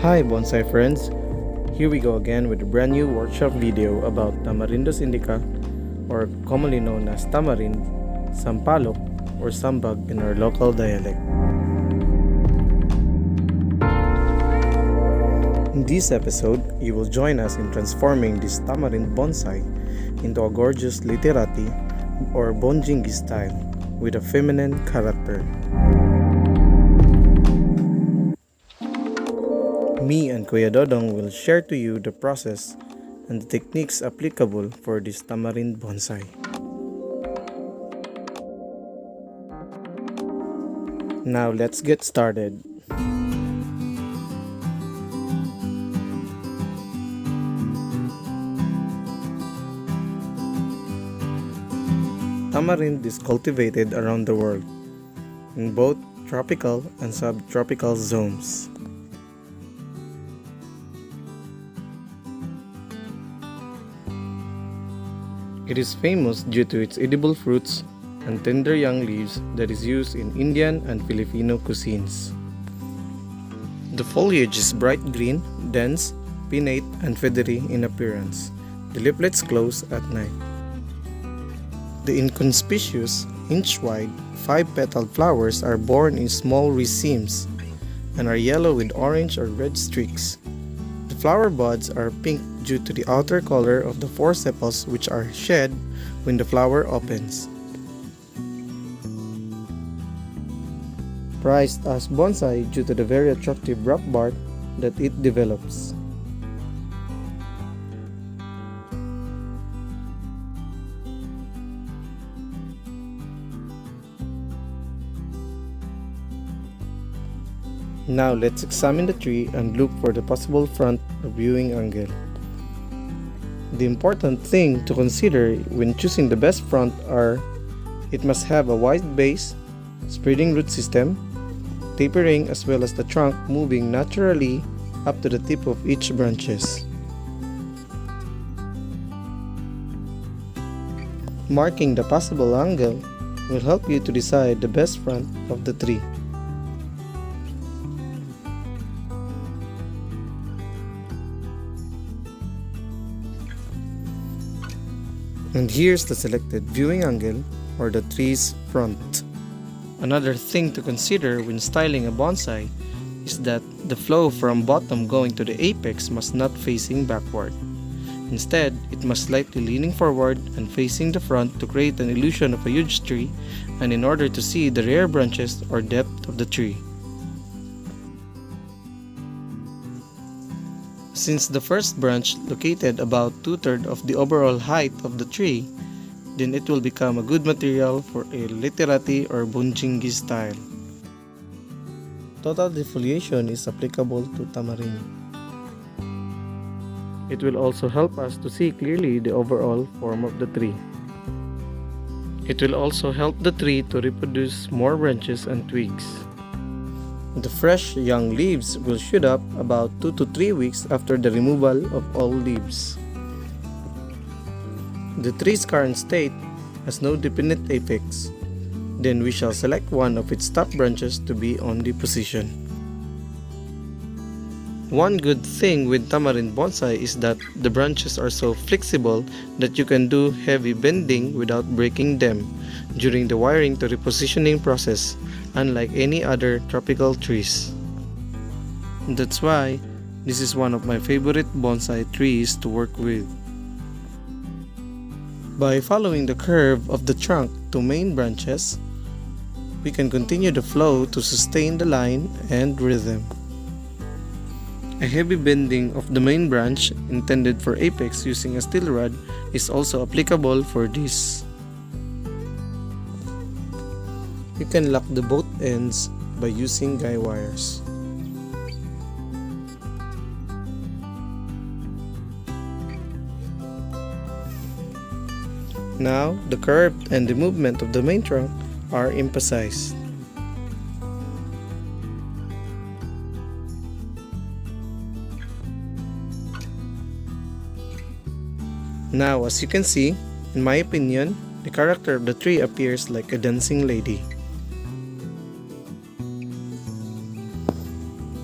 Hi Bonsai friends, here we go again with a brand new workshop video about Tamarindus indica, or commonly known as tamarind, sampalok, or sambag in our local dialect. In this episode, you will join us in transforming this tamarind bonsai into a gorgeous literati or bonjingi style with a feminine character. Me and Kuya Dodong will share to you the process and the techniques applicable for this tamarind bonsai. Now let's get started. Tamarind is cultivated around the world, in both tropical and subtropical zones. It is famous due to its edible fruits and tender young leaves that is used in Indian and Filipino cuisines. The foliage is bright green, dense, pinnate, and feathery in appearance. The leaflets close at night. The inconspicuous, inch-wide, 5-petaled flowers are borne in small racemes and are yellow with orange or red streaks. The flower buds are pink due to the outer color of the 4 sepals, which are shed when the flower opens. Prized as bonsai due to the very attractive rough bark that it develops. Now let's examine the tree and look for the possible front or viewing angle. The important thing to consider when choosing the best front are it must have a wide base, spreading root system, tapering, as well as the trunk moving naturally up to the tip of each branches. Marking the possible angle will help you to decide the best front of the tree. And here's the selected viewing angle or the tree's front. Another thing to consider when styling a bonsai is that the flow from bottom going to the apex must not facing backward. Instead, it must slightly leaning forward and facing the front to create an illusion of a huge tree and in order to see the rear branches or depth of the tree. Since the first branch located about 2/3 of the overall height of the tree, then it will become a good material for a literati or bonjingi style. Total defoliation is applicable to tamarind. It will also help us to see clearly the overall form of the tree. It will also help the tree to reproduce more branches and twigs. The fresh young leaves will shoot up about 2 to 3 weeks after the removal of all leaves. The tree's current state has no definite apex. Then we shall select one of its top branches to be on the position. One good thing with tamarind bonsai is that the branches are so flexible that you can do heavy bending without breaking them during the wiring to repositioning process, unlike any other tropical trees. That's why this is one of my favorite bonsai trees to work with. By following the curve of the trunk to main branches, we can continue the flow to sustain the line and rhythm. A heavy bending of the main branch intended for apex using a steel rod is also applicable for this. You can lock the both ends by using guy wires. Now, the curve and the movement of the main trunk are emphasized. Now, as you can see, in my opinion, the character of the tree appears like a dancing lady.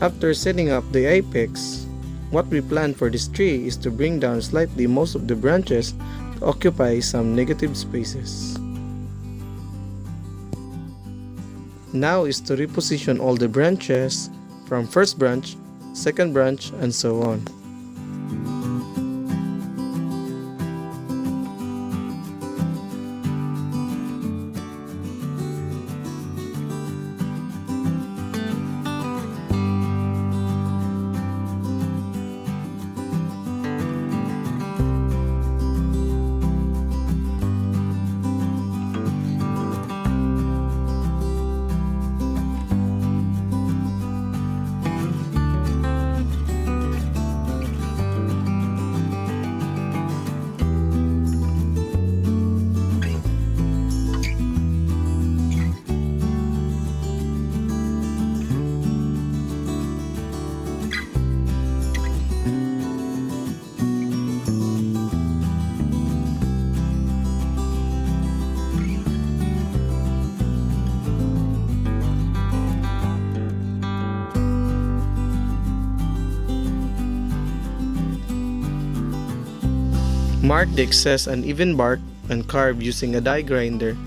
After setting up the apex, what we plan for this tree is to bring down slightly most of the branches to occupy some negative spaces. Now is to reposition all the branches from first branch, second branch, and so on. Mark the excess uneven bark and carve using a die grinder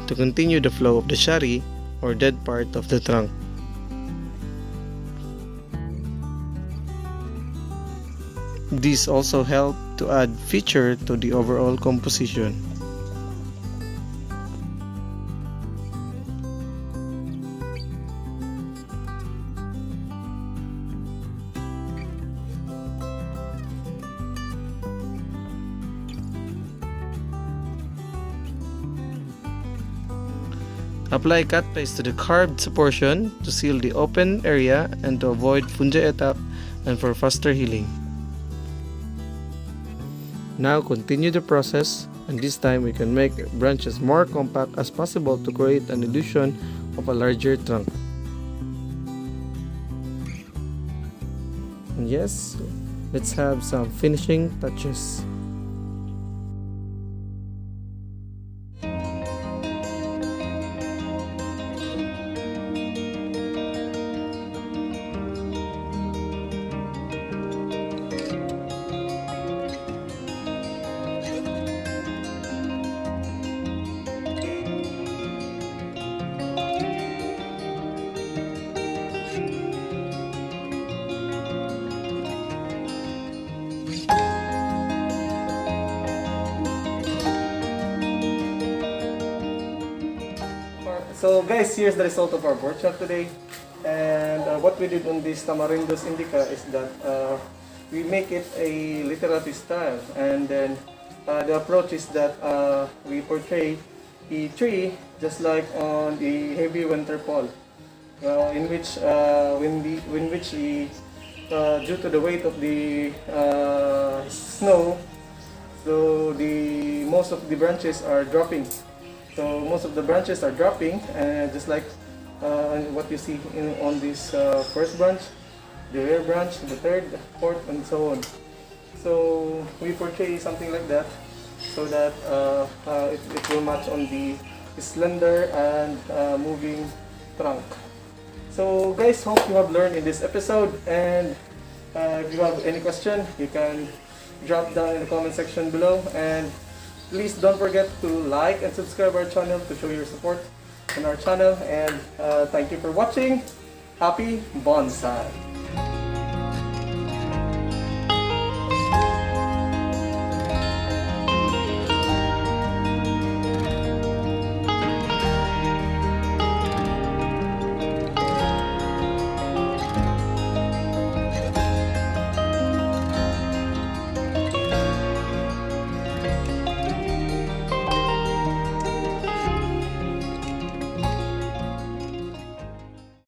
to continue the flow of the shari or dead part of the trunk. These also help to add feature to the overall composition. Apply cut paste to the carved portion to seal the open area and to avoid fungi attack and for faster healing. Now continue the process, and this time we can make branches more compact as possible to create an illusion of a larger trunk. And yes, let's have some finishing touches. So guys, here's the result of our workshop today. And what we did on this Tamarindos indica is that we make it a literary style. And then the approach is that we portray the tree just like on the heavy winter fall, in which due to the weight of the snow, so most of the branches are dropping. So most of the branches are dropping, just like what you see on this first branch, the rear branch, the third, fourth, and so on. So we portray something like that so that it will match on the slender and moving trunk. So guys, hope you have learned in this episode, and if you have any question, you can drop down in the comment section below, and please don't forget to like and subscribe our channel to show your support on our channel. And thank you for watching. Happy bonsai!